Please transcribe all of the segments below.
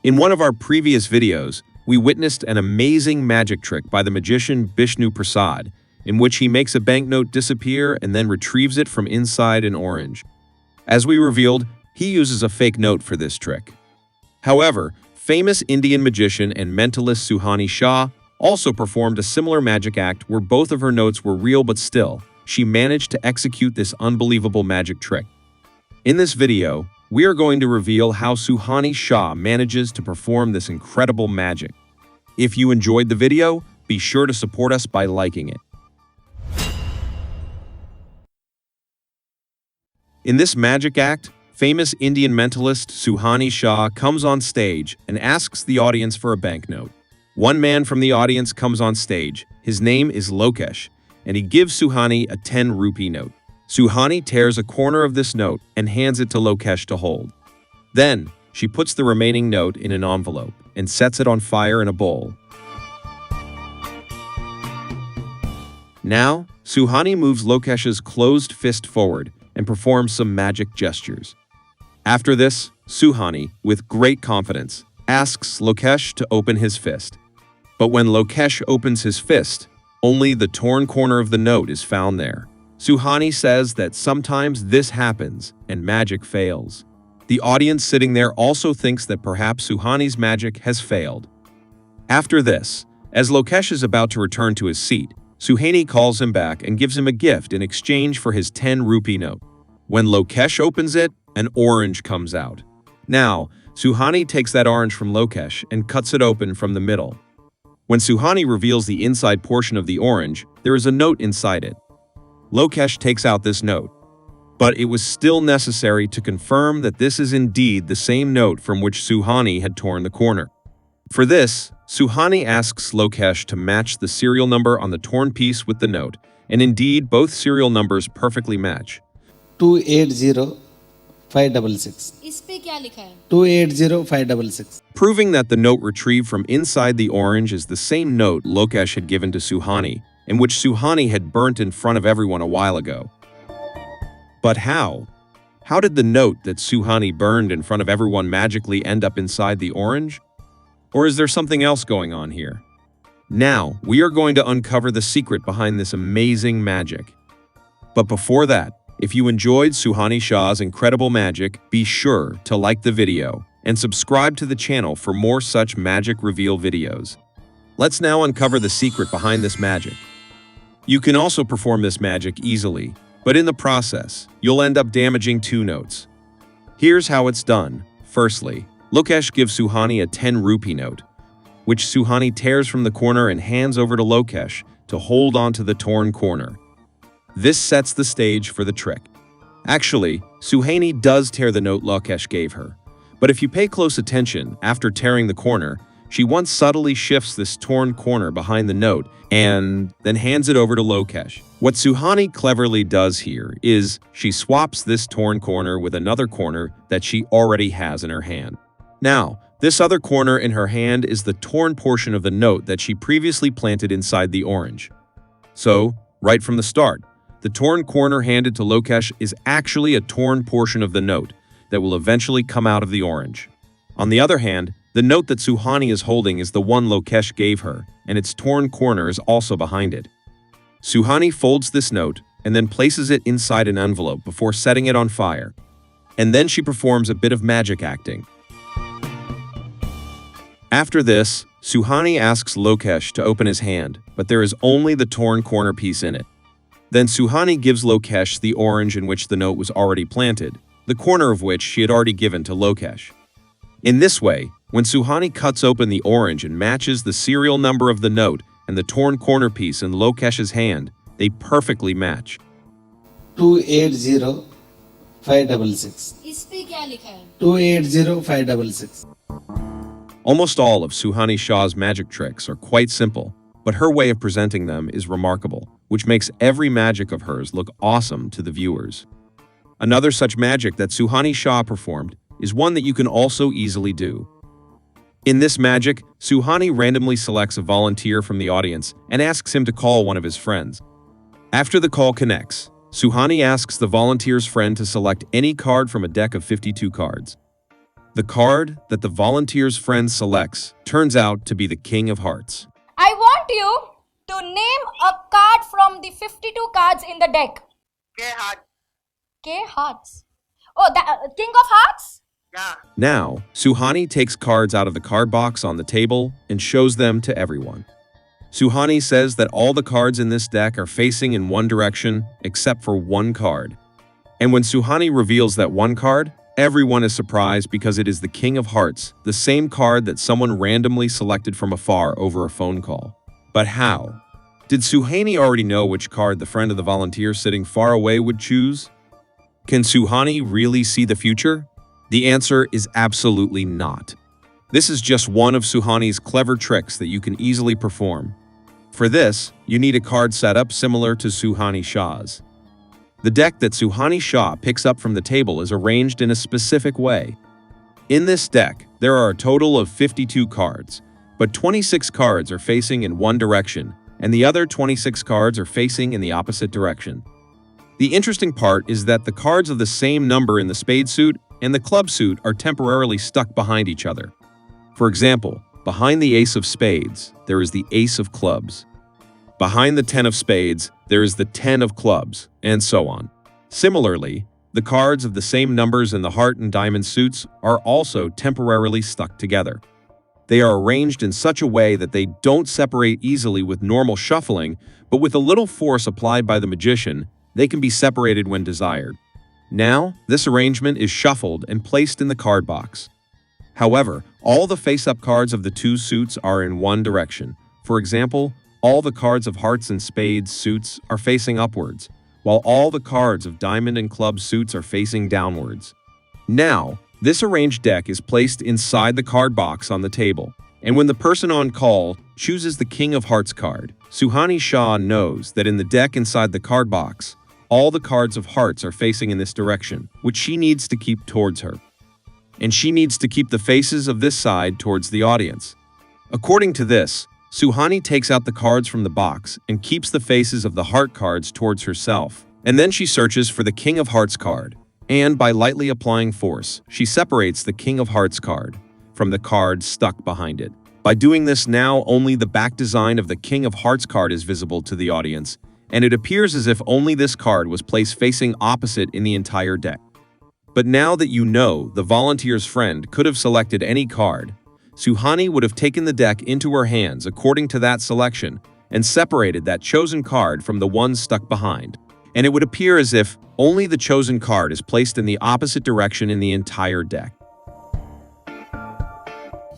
In one of our previous videos, we witnessed an amazing magic trick by the magician Bishnu Prasad, in which he makes a banknote disappear and then retrieves it from inside an orange. As we revealed, he uses a fake note for this trick. However, famous Indian magician and mentalist Suhani Shah also performed a similar magic act where both of her notes were real, but still, she managed to execute this unbelievable magic trick. In this video, we are going to reveal how Suhani Shah manages to perform this incredible magic. If you enjoyed the video, be sure to support us by liking it. In this magic act, famous Indian mentalist Suhani Shah comes on stage and asks the audience for a banknote. One man from the audience comes on stage. His name is Lokesh, and he gives Suhani a 10 rupee note. Suhani tears a corner of this note and hands it to Lokesh to hold. Then, she puts the remaining note in an envelope and sets it on fire in a bowl. Now, Suhani moves Lokesh's closed fist forward and performs some magic gestures. After this, Suhani, with great confidence, asks Lokesh to open his fist. But when Lokesh opens his fist, only the torn corner of the note is found there. Suhani says that sometimes this happens and magic fails. The audience sitting there also thinks that perhaps Suhani's magic has failed. After this, as Lokesh is about to return to his seat, Suhani calls him back and gives him a gift in exchange for his 10 rupee note. When Lokesh opens it, an orange comes out. Now, Suhani takes that orange from Lokesh and cuts it open from the middle. When Suhani reveals the inside portion of the orange, there is a note inside it. Lokesh takes out this note, but it was still necessary to confirm that this is indeed the same note from which Suhani had torn the corner. For this, Suhani asks Lokesh to match the serial number on the torn piece with the note, and indeed both serial numbers perfectly match. 280566. इस पे क्या लिखा है? 280566. Proving that the note retrieved from inside the orange is the same note Lokesh had given to Suhani, and which Suhani had burnt in front of everyone a while ago. But how? How did the note that Suhani burned in front of everyone magically end up inside the orange? Or is there something else going on here? Now, we are going to uncover the secret behind this amazing magic. But before that, if you enjoyed Suhani Shah's incredible magic, be sure to like the video and subscribe to the channel for more such magic reveal videos. Let's now uncover the secret behind this magic. You can also perform this magic easily, but in the process, you'll end up damaging 2 notes. Here's how it's done. Firstly, Lokesh gives Suhani a 10 rupee note, which Suhani tears from the corner and hands over to Lokesh to hold onto the torn corner. This sets the stage for the trick. Actually, Suhani does tear the note Lokesh gave her, but if you pay close attention, after tearing the corner, she once subtly shifts this torn corner behind the note and then hands it over to Lokesh. What Suhani cleverly does here is she swaps this torn corner with another corner that she already has in her hand. Now, this other corner in her hand is the torn portion of the note that she previously planted inside the orange. So, right from the start, the torn corner handed to Lokesh is actually a torn portion of the note that will eventually come out of the orange. On the other hand, the note that Suhani is holding is the one Lokesh gave her, and its torn corner is also behind it. Suhani folds this note and then places it inside an envelope before setting it on fire. And then she performs a bit of magic acting. After this, Suhani asks Lokesh to open his hand, but there is only the torn corner piece in it. Then Suhani gives Lokesh the orange in which the note was already planted, the corner of which she had already given to Lokesh. In this way, when Suhani cuts open the orange and matches the serial number of the note and the torn corner piece in Lokesh's hand, they perfectly match. 280566. इस पे क्या लिखा है? 280566. Almost all of Suhani Shah's magic tricks are quite simple, but her way of presenting them is remarkable, which makes every magic of hers look awesome to the viewers. Another such magic that Suhani Shah performed is one that you can also easily do. In this magic, Suhani randomly selects a volunteer from the audience and asks him to call one of his friends. After the call connects, Suhani asks the volunteer's friend to select any card from a deck of 52 cards. The card that the volunteer's friend selects turns out to be the King of Hearts. I want you to name a card from the 52 cards in the deck. K-Heart. K hearts. Oh, King of Hearts? Yeah. Now, Suhani takes cards out of the card box on the table and shows them to everyone. Suhani says that all the cards in this deck are facing in one direction except for one card. And when Suhani reveals that one card, everyone is surprised because it is the King of Hearts, the same card that someone randomly selected from afar over a phone call. But how? Did Suhani already know which card the friend of the volunteer sitting far away would choose? Can Suhani really see the future? The answer is absolutely not. This is just one of Suhani's clever tricks that you can easily perform. For this, you need a card setup similar to Suhani Shah's. The deck that Suhani Shah picks up from the table is arranged in a specific way. In this deck, there are a total of 52 cards, but 26 cards are facing in one direction, and the other 26 cards are facing in the opposite direction. The interesting part is that the cards of the same number in the spade suit and the club suit are temporarily stuck behind each other. For example, behind the ace of spades, there is the ace of clubs. Behind the 10 of spades, there is the 10 of clubs, and so on. Similarly, the cards of the same numbers in the heart and diamond suits are also temporarily stuck together. They are arranged in such a way that they don't separate easily with normal shuffling, but with a little force applied by the magician, they can be separated when desired. Now, this arrangement is shuffled and placed in the card box. However, all the face-up cards of the two suits are in one direction. For example, all the cards of hearts and spades suits are facing upwards, while all the cards of diamond and club suits are facing downwards. Now, this arranged deck is placed inside the card box on the table, and when the person on call chooses the King of Hearts card, Suhani Shah knows that in the deck inside the card box, all the cards of hearts are facing in this direction, which she needs to keep towards her. And she needs to keep the faces of this side towards the audience. According to this, Suhani takes out the cards from the box and keeps the faces of the heart cards towards herself. And then she searches for the King of Hearts card. And by lightly applying force, she separates the King of Hearts card from the card stuck behind it. By doing this now, only the back design of the King of Hearts card is visible to the audience, and it appears as if only this card was placed facing opposite in the entire deck. But now that you know the volunteer's friend could have selected any card, Suhani would have taken the deck into her hands according to that selection and separated that chosen card from the one stuck behind. And it would appear as if only the chosen card is placed in the opposite direction in the entire deck.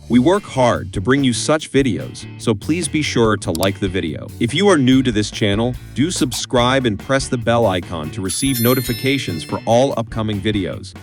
We work hard to bring you such videos, so please be sure to like the video. If you are new to this channel, do subscribe and press the bell icon to receive notifications for all upcoming videos.